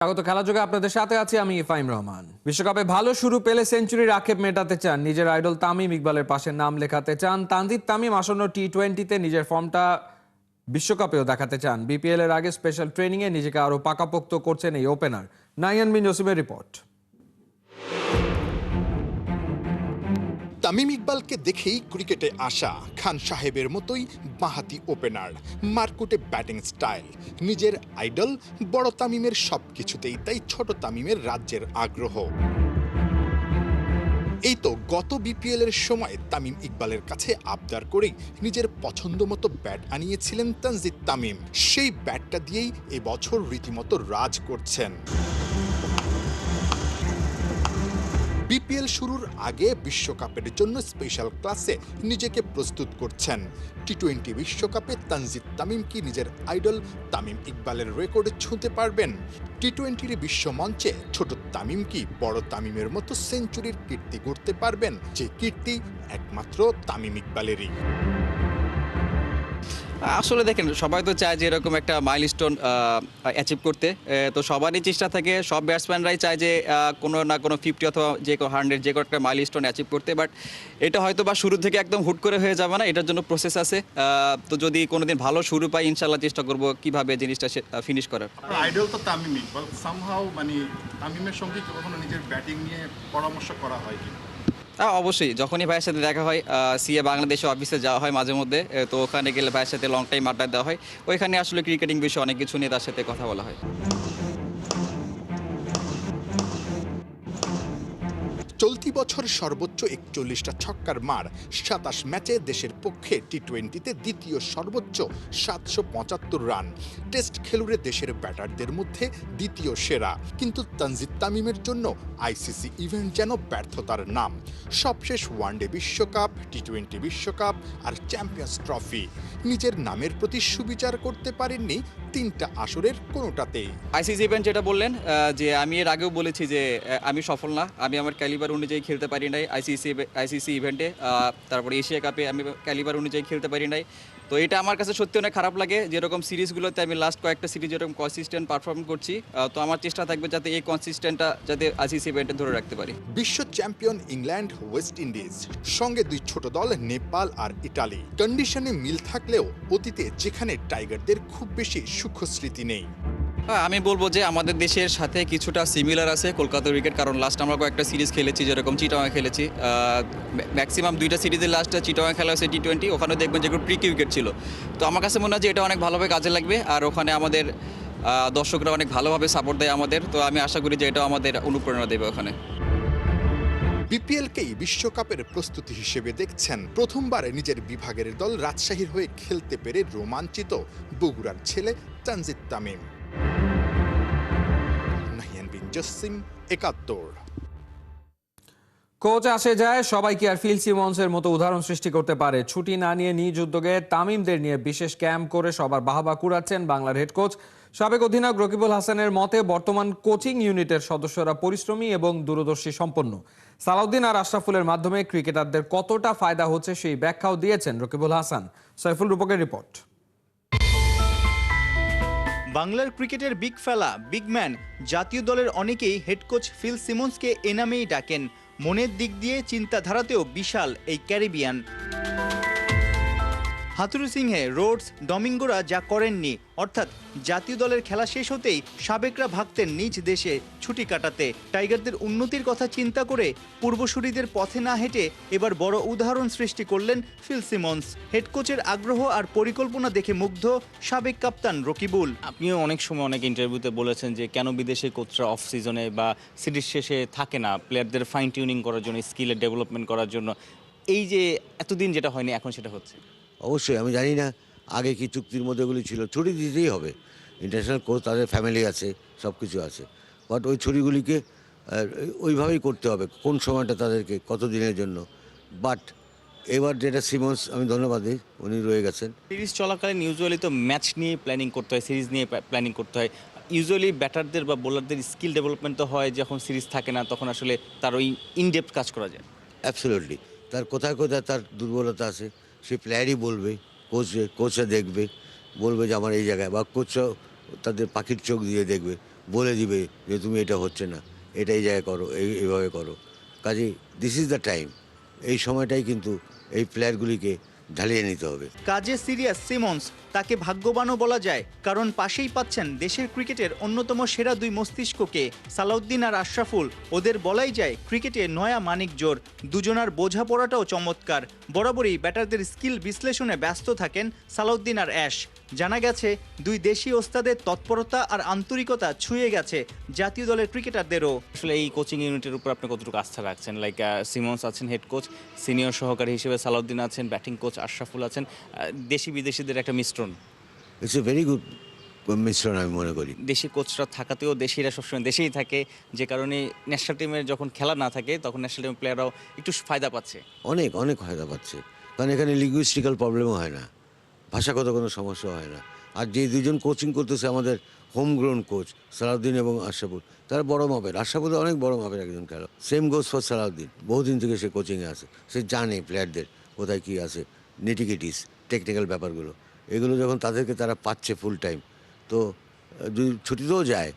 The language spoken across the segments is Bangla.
স্বাগত খেলাযোগে আপনাদের সাথে আছি আমি ইফাইম রহমান। বিশ্বকাপে ভালো শুরু পেলে সেঞ্চুরির আক্ষেপ মেটাতে চান, নিজের আইডল তামিম ইকবালের পাশে নাম লেখাতে চান। তানজিদ তামিম আসন্ন টি-20-তে নিজের ফর্মটা বিশ্বকাপেও দেখাতে চান। বিপিএল এর আগে স্পেশাল ট্রেনিংয়ে নিজেকে আরো পাকাপোক্ত করছেন এই ওপেনার। নাইয়ান বিন জসিমের রিপোর্ট। তামিম ইকবালকে দেখেই ক্রিকেটে আসা খান সাহেবের মতোই বাঁহাতি ওপেনার, মারকুটে ব্যাটিং স্টাইল, নিজের আইডল বড় তামিমের সবকিছুতেই তাই ছোট তামিমের রাজ্যের আগ্রহ। এই তো গত বিপিএল এর সময় তামিম ইকবালের কাছে আবদার করেই নিজের পছন্দ মতো ব্যাট আনিয়েছিলেন তানজিদ তামিম। সেই ব্যাটটা দিয়েই এবছর রীতিমতো রাজ করছেন। বিপিএল শুরুর আগে বিশ্বকাপের জন্য স্পেশাল ক্লাসে নিজেকে প্রস্তুত করছেন। টি-20 বিশ্বকাপে তানজিদ তামিম কি নিজের আইডল তামিম ইকবালের রেকর্ড ছুঁতে পারবেন? টি-20 বিশ্ব মঞ্চে ছোট তামিম কি বড় তামিমের মতো সেঞ্চুরির কীর্তি গড়তে পারবেন, যে কীর্তি একমাত্র তামিম ইকবালেরই? আসলে দেখেন, সবাই তো চায় যে এরকম একটা মাইলস্টোন অ্যাচিভ করতে। তো সবারই চেষ্টা থাকে, সব ব্যাটসম্যানরাই চায় যে কোনো না কোনো 50 অথবা যে 100 যে কোনো একটা মাইলস্টোন অ্যাচিভ করতে। বাট এটা হয়তো বা শুরু থেকে একদম হুট করে হয়ে যাবে না, এটার জন্য প্রসেস আছে। তো যদি কোনোদিন ভালো শুরু পাই, ইনশাল্লাহ চেষ্টা করব কিভাবে জিনিসটা ফিনিশ করার। আইডল তো তামিম ইকবাল, সামহাউ মানে তামিমের সঙ্গে কখনো নিজের ব্যাটিং নিয়ে পরামর্শ করা হয় কি? অবশ্যই, যখনই ভাইয়ের সাথে দেখা হয়, সিএ বাংলাদেশে অফিসে যাওয়া হয় মাঝে মধ্যে, তো ওখানে গেলে ভাইয়ের সাথে লং টাইম আড্ডা দেওয়া হয়। ওইখানে আসলে ক্রিকেটিং বিষয়ে অনেক কিছু নিয়ে তার সাথে কথা বলা হয়। চলতি বছর সর্বোচ্চ 41টা ছক্কার মার, 27 ম্যাচে দেশের পক্ষে টি-20-তে দ্বিতীয় সর্বোচ্চ 775 রান। টেস্ট খেলুড়ে দেশের ব্যাটারদের মধ্যে দ্বিতীয় সেরা। কিন্তু তানজিদ তামিমের জন্য আইসিসি ইভেন্ট যেন ব্যর্থতার নাম। সবশেষ ওয়ানডে বিশ্বকাপ, টি-20 বিশ্বকাপ আর চ্যাম্পিয়ন্স ট্রফি। নিজের নামের প্রতি সুবিচার করতে পারেননি 3টা আসরের কোনোটাতেই। আইসিসি ইভেন্ট যেটা বললেন, যে আমি এর আগেও বলেছি যে আমি সফল না, আমি আমার ক্যালিবার অনুযায়ী খেলতে পারি নাই আইসিসি ইভেন্টে। তারপরে এশিয়া কাপে আমি ক্যালিবার অনুযায়ী খেলতে পারি নাই। তো এটা আমার কাছে সত্যি অনেক খারাপ লাগে। যেরকম সিরিজগুলোতে আমি লাস্ট কয়েকটা সিরিজ যেরকম কনসিস্টেন্ট পারফর্ম করছি, তো আমার চেষ্টা থাকবে যাতে এই কনসিস্টেন্টটা যাতে আইসিসি ইভেন্টে ধরে রাখতে পারি। বিশ্ব চ্যাম্পিয়ন ইংল্যান্ড, ওয়েস্ট ইন্ডিজ, সঙ্গে 2 ছোট দল নেপাল আর ইটালি। কন্ডিশনে মিল থাকলেও অতীতে যেখানে টাইগারদের খুব বেশি সুখ স্মৃতি নেই। আমি বলবো যে আমাদের দেশের সাথে কিছুটা সিমিলার আছে কলকাতা উইকেট, কারণ লাস্ট আমরা কয়েকটা সিরিজ খেলেছি, যেরকম চিটাগাং খেলেছি। ম্যাক্সিমাম 2টা সিরিজের লাস্টে চিটাগাং খেলা হয়েছে টি-20, ওখানে দেখবেন যেগুলো প্রিকি উইকেট ছিল। তো আমার কাছে মনে হয় যে এটা অনেক ভালোভাবে কাজে লাগবে, আর ওখানে আমাদের দর্শকরা অনেক ভালোভাবে সাপোর্ট দেয় আমাদের। তো আমি আশা করি যে এটা আমাদের অনুপ্রেরণা দেবে ওখানে। বিপিএলকেই বিশ্বকাপের প্রস্তুতি হিসেবে দেখছেন। প্রথমবার নিজের বিভাগের দল রাজশাহীর হয়ে খেলতে পেরে রোমাঞ্চিত বগুড়ার ছেলে তানজিদ তামিম। নাহিয়ান বিন জসিম, 71। কোচ আসে যায়, সবাই কি আর ফিল সিমন্সের মতো উদাহরণ সৃষ্টি করতে পারে? ছুটি না নিয়ে নিজ উদ্যোগে তামিমদের নিয়ে বিশেষ ক্যাম্প করে সবার বাহবা কুড়াচ্ছেন বাংলার হেড কোচ। সাবেক অধিনায়ক রকিবুল হাসানের মতে বর্তমান কোচিং ইউনিটের সদস্যরা পরিশ্রমী এবং দূরদর্শী সম্পন্ন। সালাউদ্দিন আর আশরাফুলের মাধ্যমে ক্রিকেটারদের কতটা ফায়দা হচ্ছে সেই ব্যাখ্যাও দিয়েছেন রকিবুল হাসান। সাইফুল রূপকের রিপোর্ট। বাংলার ক্রিকেটের বিগ ফেলা, বিগ ম্যান, জাতীয় দলের অনেকেই হেড কোচ ফিল সিমন্সকে এ নামেই ডাকেন। মনের দিক দিয়ে চিন্তাধারাতেও বিশাল এই ক্যারিবিয়ান। হাথুরু সিংহে, রোডস, ডমিঙ্গোরা যা করেননি, অর্থাৎ জাতীয় দলের খেলা শেষ হতেই সাবেকরা ভাগতেন নিজ দেশে ছুটি কাটাতে। টাইগারদের উন্নতির কথা চিন্তা করে পূর্বসূরিদের পথে না হেঁটে এবার বড় উদাহরণ সৃষ্টি করলেন ফিল সিমন্স। হেড কোচের আগ্রহ আর পরিকল্পনা দেখে মুগ্ধ সাবেক কাপ্তান রকিবুল। আপনিও অনেক সময় অনেক ইন্টারভিউতে বলেছেন যে কেন বিদেশে কোচরা অফ সিজনে বা সিরিজ শেষে থাকে না, প্লেয়ারদের ফাইন টিউনিং করার জন্য, স্কিলের ডেভেলপমেন্ট করার জন্য। এই যে এতদিন যেটা হয়নি, এখন সেটা হচ্ছে। অবশ্যই আমি জানি না আগে কি চুক্তির মধ্যে এগুলি ছিল, ছুটি দিতেই হবে। ইন্টারন্যাশনাল কোচ, তাদের ফ্যামিলি আছে, সব কিছু আছে, বাট ওই ছুটিগুলিকে ওইভাবেই করতে হবে, কোন সময়টা তাদেরকে কত দিনের জন্য। বাট এবার যেটা সিমন্স, আমি ধন্যবাদ দিই, উনি রয়ে গেছেন। সিরিজ চলাকালীন ইউজুয়ালি তো ম্যাচ নিয়ে প্ল্যানিং করতে হয়, সিরিজ নিয়ে প্ল্যানিং করতে হয়। ইউজুয়ালি ব্যাটারদের বা বোলারদের স্কিল ডেভেলপমেন্ট তো হয় যখন সিরিজ থাকে না, তখন আসলে তার ওই ইনডেপথ কাজ করা যায়। অ্যাবসলিউটলি, তার কোথায় কোথায় তার দুর্বলতা আছে সে প্লেয়ারই বলবে, কোচরা দেখবে, বলবে যে আমার এই জায়গায়, বা কোচরাও তাদের পাখির চোখ দিয়ে দেখবে, বলে দিবে যে তুমি এটা হচ্ছে না, এটা এই জায়গায় করো, এইভাবে করো। কাজেই দিস ইজ দ্য টাইম, এই সময়টাই কিন্তু এই প্লেয়ারগুলিকে ঢালিয়ে নিতে হবে। কাজে সিরিয়াস সিমন্স, তাকে ভাগ্যবানও বলা যায়, কারণ পাশেই পাচ্ছেন দেশের ক্রিকেটের অন্যতম সেরা দুই মস্তিষ্ককে, সালাউদ্দিন আর আশরাফুল। ওদের বলাই যায় ক্রিকেটে নয়া মানিক জোর। দুজনার বোঝাপড়াটাও চমৎকার। বরাবরই ব্যাটারদের স্কিল বিশ্লেষণে ব্যস্ত থাকেন সালাউদ্দিন আর অ্যাশ। জানা গেছে দুই দেশি ওস্তাদের তৎপরতা আর আন্তরিকতা ছুঁয়ে গেছে জাতীয় দলের ক্রিকেটারদেরও। আসলে এই কোচিং ইউনিটের উপর আপনি কতটুকু আস্থা রাখছেন? লাইক সিমন্স আছেন হেড কোচ, সিনিয়র সহকারী হিসেবে সালাউদ্দিন আছেন, ব্যাটিং কোচ আশরাফুল আছেন, দেশি বিদেশিদের একটা মিশ্রণ। ইটস এ ভেরি গুড মিশ্রণ আমি মনে করি। দেশি কোচরা থাকাতেও দেশিরা সবসময় দেশেই থাকে, যে কারণে ন্যাশনাল টিমের যখন খেলা না থাকে তখন ন্যাশনাল টিমের প্লেয়াররাও একটু ফায়দা পাচ্ছে। অনেক অনেক ফায়দা পাচ্ছে, কারণ এখানে লিঙ্গুইস্টিক্যাল প্রবলেমও হয় না, ভাষাগত কোনো সমস্যা হয় না। আর যে দুজন কোচিং করতেছে আমাদের হোম গ্রাউন্ড কোচ সালাউদ্দিন এবং আশরাফুল, তারা বড় মাপের, আশরাফুল অনেক বড় মাপের একজন খেলো। সেম গোজ ফর সালাউদ্দিন, বহুদিন থেকে সে কোচিংয়ে আছে, সে জানে প্লেয়ারদের কোথায় কী আছে, নিটিকিটিস টেকনিক্যাল ব্যাপারগুলো। এগুলো যখন তাদেরকে তারা পাচ্ছে ফুল টাইম, তো যদি ছুটিতেও যায়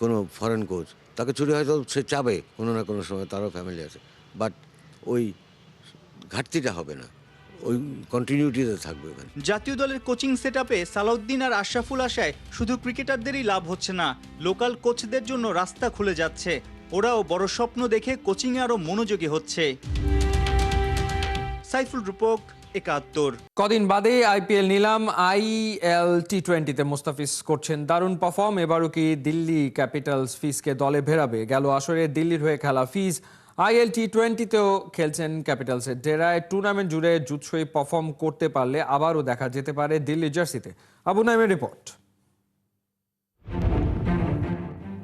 কোনো ফরেন কোচ, তাকে ছুটি হয়তো সে চাবে কোনো না কোনো সময়, তারও ফ্যামিলি আছে, বাট ওই ঘাটতিটা হবে না, ওই কন্টিনিউটিতে থাকবে ওখানে। জাতীয় দলের কোচিং সেটআপে সালাউদ্দিন আর আশরাফুল আসায় শুধু ক্রিকেটারদেরই লাভ হচ্ছে না, লোকাল কোচদের জন্য রাস্তা খুলে যাচ্ছে। ওরাও বড় স্বপ্ন দেখে কোচিংয়ে আরও মনোযোগী হচ্ছে। সাইফুল রূপক, ৭১। কদিন বাদে আইপিএল নিলাম। IL T20-তে মুস্তাফিজ করছেন দারুণ পারফর্ম। এবারও কি দিল্লি ক্যাপিটালস ফিজকে দলে ভেড়াবে? গেল আসরে দিল্লির হয়ে খেলা ফিজ IL T20-তেও খেলছেন ক্যাপিটালসের ডেরায়। টুর্নামেন্ট জুড়ে জুৎসই পারফর্ম করতে পারলে আবারও দেখা যেতে পারে দিল্লি জার্সিতে। আবু নাইমের রিপোর্ট।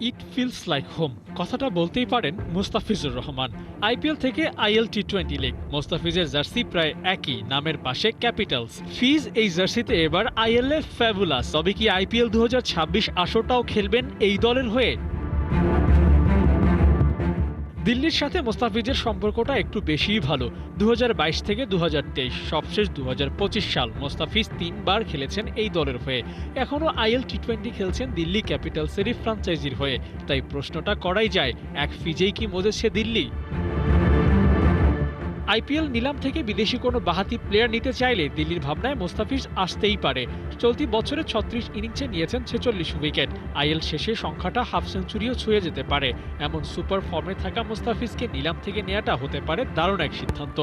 ইট ফিলস লাইক হোম, কথাটা বলতেই পারেন মুস্তাফিজুর রহমান। আইপিএল থেকে IL T20 লিগ, মুস্তাফিজের জার্সি প্রায় একই, নামের পাশে ক্যাপিটালস। ফিজ এই জার্সিতে এবার IL এ ফ্যাবুলাস। তবে কি IPL 2026 আসরটাও খেলবেন এই দলের হয়ে? দিল্লির সাথে মুস্তাফিজের সম্পর্কটা একটু বেশিই ভালো। 2022 থেকে 2023, সবশেষ 2025 সাল মুস্তাফিজ 3 বার খেলেছেন এই দলের হয়ে। এখনও IL T20 খেলছেন দিল্লি ক্যাপিটালসেরই ফ্র্যাঞ্চাইজির হয়ে। তাই প্রশ্নটা করাই যায়, এক ফিজেই কি মজেছে দিল্লি? আইপিএল নিলাম থেকে বিদেশি কোনো বাহাতি প্লেয়ার নিতে চাইলে দিল্লির ভাবনায় মুস্তাফিজ আসতেই পারে। চলতি বছরে 36 ইনিংসে নিয়েছেন 46 উইকেট। IL শেষে সংখ্যাটা হাফ সেঞ্চুরিও ছুঁয়ে যেতে পারে। এমন সুপার ফর্মে থাকা মুস্তাফিজকে নিলাম থেকে নেওয়াটা হতে পারে দারুণ এক সিদ্ধান্ত।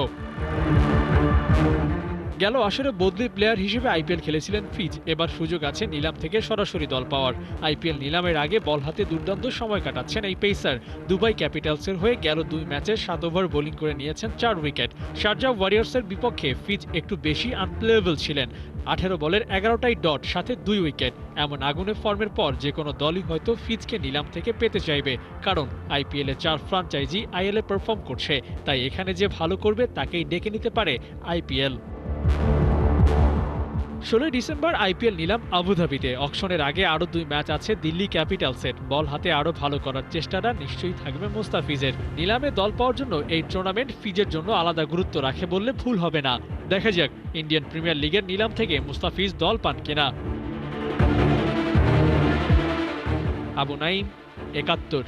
গেল আসরে বদলি প্লেয়ার হিসেবে আইপিএল খেলেছিলেন ফিজ। এবার সুযোগ আছে নিলাম থেকে সরাসরি দল পাওয়ার। আইপিএল নিলামের আগে বল হাতে দুর্দান্ত সময় কাটাচ্ছেন এই পেসার। দুবাই ক্যাপিটালসের হয়ে গেল 2 ম্যাচে 7 ওভার বোলিং করে নিয়েছেন 4 উইকেট। শারজাহ ওয়ারিয়র্সের বিপক্ষে ফিজ একটু বেশি আনপ্লেয়েবল ছিলেন। 18 বলের 11টাই ডট, সাথে 2 উইকেট। এমন আগুনে ফর্মের পর যে কোনো দলই হয়তো ফিজকে নিলাম থেকে পেতে চাইবে, কারণ আইপিএলে 4 ফ্র্যাঞ্চাইজি IL এ পারফর্ম করছে। তাই এখানে যে ভালো করবে তাকেই ডেকে নিতে পারে আইপিএল। 16 ডিসেম্বর আইপিএল নিলাম আবুধাবিতে। অকশনের আগে আরও 2 ম্যাচ আছে দিল্লি ক্যাপিটালসের। বল হাতে আরও ভালো করার চেষ্টাটা নিশ্চয়ই থাকবে মুস্তাফিজের। নিলামে দল পাওয়ার জন্য এই টুর্নামেন্ট ফিজের জন্য আলাদা গুরুত্ব রাখে বললে ভুল হবে না। দেখা যাক ইন্ডিয়ান প্রিমিয়ার লিগের নিলাম থেকে মুস্তাফিজ দল পান কিনা। আবু নাইম, ৭১।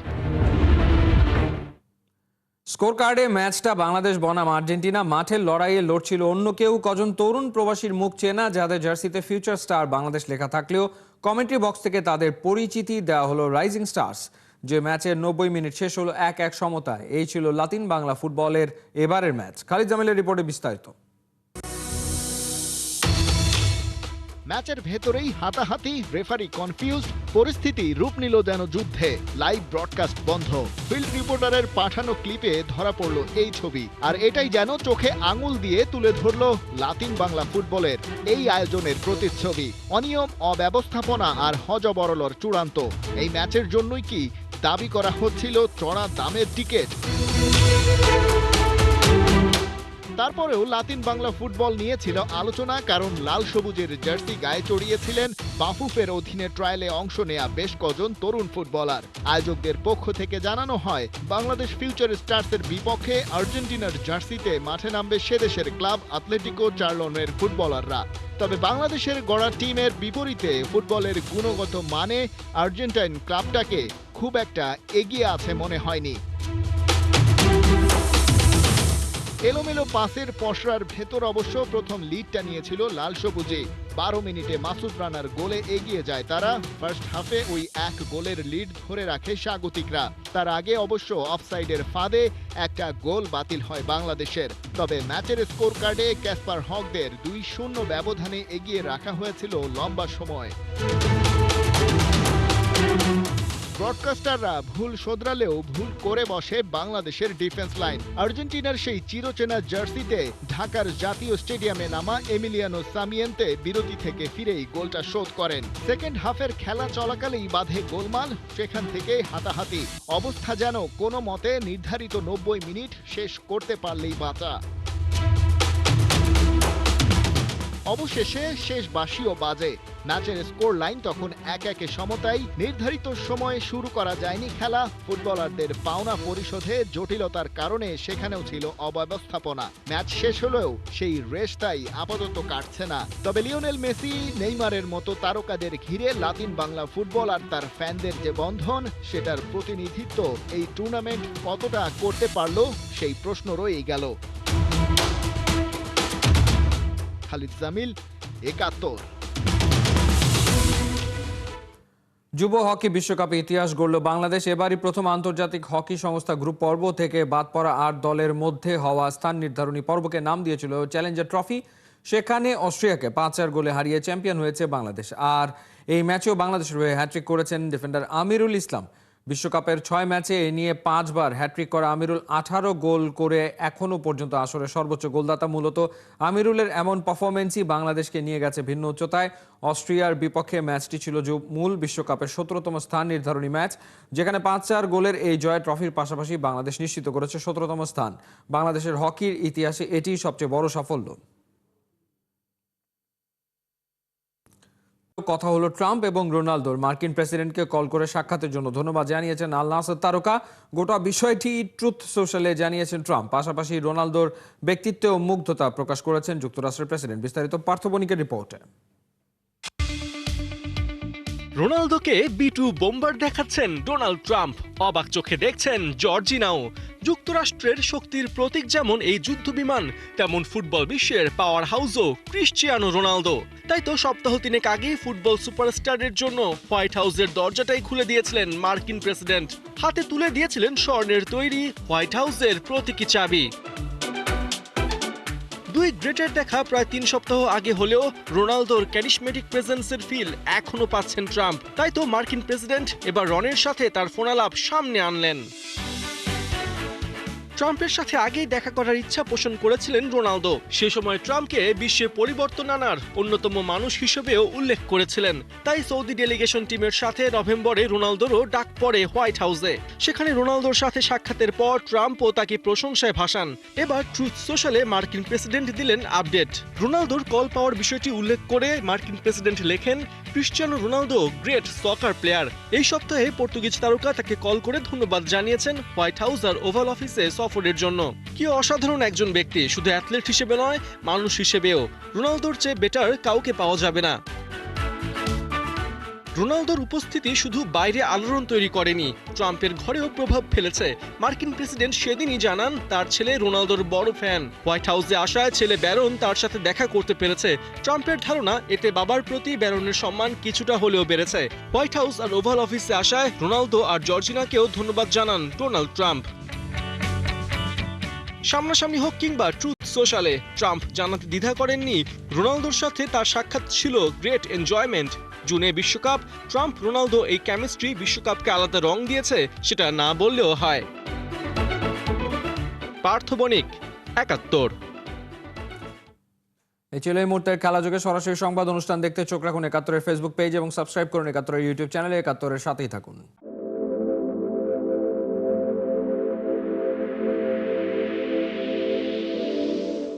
স্কোর কার্ডে ম্যাচটা বাংলাদেশ বনাম আর্জেন্টিনা। মাঠের লড়াইয়ে লড়ছিল অন্য কেউ। কজন তরুণ প্রবাসীর মুখ চেনা, যাদের জার্সিতে ফিউচার স্টার বাংলাদেশ লেখা থাকলেও কমেন্ট্রি বক্স থেকে তাদের পরিচিতি দেওয়া হলো রাইজিং স্টার্স। যে ম্যাচের 90 মিনিট শেষ হলো 1-1 সমতায়। এই ছিল লাতিন বাংলা ফুটবলের এবারের ম্যাচ। খালিদ জামিলের রিপোর্টে বিস্তারিত। ম্যাচের ভেতরেই হাতাহাতি, রেফারি কনফিউজ, পরিস্থিতি রূপ নিল যেন যুদ্ধে। লাইভ ব্রডকাস্ট বন্ধ, ফিল্ড রিপোর্টারের পাঠানো ক্লিপে ধরা পড়ল এই ছবি। আর এটাই যেন চোখে আঙুল দিয়ে তুলে ধরল লাতিন বাংলা ফুটবলের এই আয়োজনের প্রতিচ্ছবি। অনিয়ম, অব্যবস্থাপনা আর হযবরলর চূড়ান্ত। এই ম্যাচের জন্যই কি দাবি করা হচ্ছিল চড়া দামের টিকিট? তারপরেও লাতিন বাংলা ফুটবল নিয়ে ছিল আলোচনা, কারণ লাল সবুজের জার্সি গায়ে চড়িয়েছিলেন বাফুফের অধীনে ট্রায়ালে অংশ নেয়া বেশ কজন তরুণ ফুটবলার। আয়োজকদের পক্ষ থেকে জানানো হয়, বাংলাদেশ ফিউচার স্টারসের বিপক্ষে আর্জেন্টিনার জার্সিতে মাঠে নামবে সেদেশের ক্লাব আতলেটিকো চার্লনের ফুটবলাররা। তবে বাংলাদেশের গড়া টিমের বিপরীতে ফুটবলের গুণগত মানে আর্জেন্টাইন ক্লাবটাকে খুব একটা এগিয়ে আছে মনে হয়নি। এলোমেলো পাসের পসরার ভেতর অবশ্য প্রথম লিডটা নিয়েছিল লাল সবুজে। 12 মিনিটে মাসুদ রানার গোলে এগিয়ে যায় তারা। ফার্স্ট হাফে ওই এক গোলের লিড ধরে রাখে স্বাগতিকরা। তার আগে অবশ্য অফসাইডের ফাঁদে একটা গোল বাতিল হয় বাংলাদেশের। তবে ম্যাচের স্কোর কার্ডে ক্যাসপার হকদের 2-0 ব্যবধানে এগিয়ে রাখা হয়েছিল লম্বা সময়। ব্রডকাস্টাররা ভুল শোধরালেও ভুল করে বসে বাংলাদেশের ডিফেন্স লাইন। আর্জেন্টিনার সেই চিরচেনা জার্সিতে ঢাকার জাতীয় স্টেডিয়ামে নামা এমিলিয়ানো সামিয়েন্তে বিরতি থেকে ফিরেই গোলটা শোধ করেন। সেকেন্ড হাফের খেলা চলাকালেই বাধে গোলমাল, সেখান থেকে হাতাহাতি। অবস্থা যেন কোনো মতে নির্ধারিত 90 মিনিট শেষ করতে পারলেই বাঁচা। অবশেষে শেষ বাঁশিও বাজে। ম্যাচের স্কোর লাইন তখন 1-1 সমতায়। নির্ধারিত সময়ে শুরু করা যায়নি খেলা। ফুটবলারদের পাওনা পরিশোধে জটিলতার কারণে সেখানেও ছিল অব্যবস্থাপনা। ম্যাচ শেষ হলেও সেই রেশটাই আপাতত কাটছে না। তবে লিওনেল মেসি, নেইমারের মতো তারকাদের ঘিরে লাতিন বাংলা ফুটবল আর তার ফ্যানদের যে বন্ধন, সেটার প্রতিনিধিত্ব এই টুর্নামেন্ট কতটা করতে পারল সেই প্রশ্ন রয়েই গেল। খালিদ জামিল, 71। যুব হকি বিশ্বকাপে ইতিহাস গড়ল বাংলাদেশ। এবারই প্রথম আন্তর্জাতিক হকি সংস্থা গ্রুপ পর্ব থেকে বাদ পড়া 8 দলের মধ্যে হওয়া স্থান নির্ধারণী পর্বকে নাম দিয়েছিল চ্যালেঞ্জার ট্রফি। সেখানে অস্ট্রিয়াকে 5-4 গোলে হারিয়ে চ্যাম্পিয়ন হয়েছে বাংলাদেশ। আর এই ম্যাচেও বাংলাদেশের হয়ে হ্যাট্রিক করেছেন ডিফেন্ডার আমিরুল ইসলাম। বিশ্বকাপের 6 ম্যাচে এ নিয়ে 5 বার হ্যাট্রিক করা আমিরুল 18 গোল করে এখনো পর্যন্ত আসরের সর্বোচ্চ গোলদাতা। মূলত আমিরুলের এমন পারফরমেন্সই বাংলাদেশকে নিয়ে গেছে ভিন্ন উচ্চতায়। অস্ট্রিয়ার বিপক্ষে ম্যাচটি ছিল মূল বিশ্বকাপের 17তম স্থান নির্ধারণী ম্যাচ, যেখানে 5-4 গোলের এই জয় ট্রফির পাশাপাশি বাংলাদেশ নিশ্চিত করেছে 17তম স্থান। বাংলাদেশের হকির ইতিহাসে এটিই সবচেয়ে বড় সাফল্য। কথা হলো ট্রাম্প এবং রোনালদোর। মার্কিন প্রেসিডেন্টকে কল করে সাক্ষাতের জন্য ধন্যবাদ জানিয়েছেন আল নাসর তারকা। গোটা বিষয়টি ট্রুথ সোশ্যালে জানিয়েছেন ট্রাম্প। পাশাপাশি রোনালদোর ব্যক্তিত্বেও মুগ্ধতা প্রকাশ করেছেন যুক্তরাষ্ট্রের প্রেসিডেন্ট। বিস্তারিত পার্থ বণিকের রিপোর্টে। রোনালদোকে B2 বোম্বার দেখাচ্ছেন ডোনাল্ড ট্রাম্প, অবাক চোখে দেখছেন জর্জিনাও। যুক্তরাষ্ট্রের শক্তির প্রতীক যেমন এই যুদ্ধবিমান, তেমন ফুটবল বিশ্বের পাওয়ার হাউসও ক্রিশ্চিয়ানো রোনালদো। তাই তো সপ্তাহ 3 আগেই ফুটবল সুপারস্টারের জন্য হোয়াইট হাউসের দরজাটাই খুলে দিয়েছিলেন মার্কিন প্রেসিডেন্ট। হাতে তুলে দিয়েছিলেন স্বর্ণের তৈরি হোয়াইট হাউসের প্রতীকী চাবি। দুই গ্রেটের দেখা প্রায় 3 সপ্তাহ আগে হলেও রোনালদোর ক্যারিশমেটিক প্রেজেন্সের ফিল এখনো পাচ্ছেন ট্রাম্প। তাই তো মার্কিন প্রেসিডেন্ট এবার রনের সাথে তার ফোনালাপ সামনে আনলেন। ট্রাম্পের সাথে আগেই দেখা করার ইচ্ছা পোষণ করেছিলেন রোনালদো। সে সময় ট্রাম্পকে বিশ্বে পরিবর্তন আনার অন্যতম মানুষ হিসেবেও উল্লেখ করেছিলেন। তাই সৌদি ডেলিগেশন টিমের সাথে নভেম্বরে রোনালদোরও ডাক পড়ে হোয়াইট হাউসে। সেখানে রোনালদোর সাথে সাক্ষাতের পর ট্রাম্পও তাকে প্রশংসায় ভাসান। এবার ট্রুথ সোশ্যালে মার্কিন প্রেসিডেন্ট দিলেন আপডেট। রোনালদোর কল পাওয়ার বিষয়টি উল্লেখ করে মার্কিন প্রেসিডেন্ট লেখেন, ক্রিশ্চিয়ানো রোনালদো গ্রেট সকার প্লেয়ার। এই সপ্তাহে পর্তুগিজ তারকা তাকে কল করে ধন্যবাদ জানিয়েছেন হোয়াইট হাউস আর ওভাল অফিসে সফরের জন্য। কি অসাধারণ একজন ব্যক্তি, শুধু অ্যাথলেট হিসেবে নয়, মানুষ হিসেবেও। রোনালদোর চেয়ে বেটার কাউকে পাওয়া যাবে না। রোনালদোর উপস্থিতি শুধু বাইরে আলোড়ন তৈরি করেনি, ট্রাম্পের ঘরেও প্রভাব ফেলেছে। মার্কিন প্রেসিডেন্ট সেদিনই জানান তার ছেলে রোনালদোর বড় ফ্যান। হোয়াইট হাউসে আসায় ছেলে ব্যারন তার সাথে দেখা করতে পেরেছে। ট্রাম্পের ধারণা এতে বাবার প্রতি ব্যারনের সম্মান কিছুটা হলেও বেড়েছে। হোয়াইট হাউস আর ওভাল অফিসে আসায় রোনালদো আর জর্জিনাকেও ধন্যবাদ জানান ডোনাল্ড ট্রাম্প। সামনাসামনি হোক কিংবা ট্রুথ সোশ্যালে, ট্রাম্প জানাতে দ্বিধা করেননি রোনালদোর সাথে তার সাক্ষাৎ ছিল গ্রেট এনজয়মেন্ট। জুনে বিশ্বকাপ, ট্রাম্প রোনালদো এই কেমিস্ট্রি বিশ্বকাপকে আলাদা রং দিয়েছে, সেটা না বললেও হয়। পার্থ বণিক, 71। এই ছিল এই মুহূর্তের খেলাযোগে সরাসরি সংবাদ অনুষ্ঠান দেখতে চোখ রাখুন 71-এর ফেসবুক পেজ এবং সাবস্ক্রাইব করুন 71-এর ইউটিউব চ্যানেলে। 71-এর সাথেই থাকুন।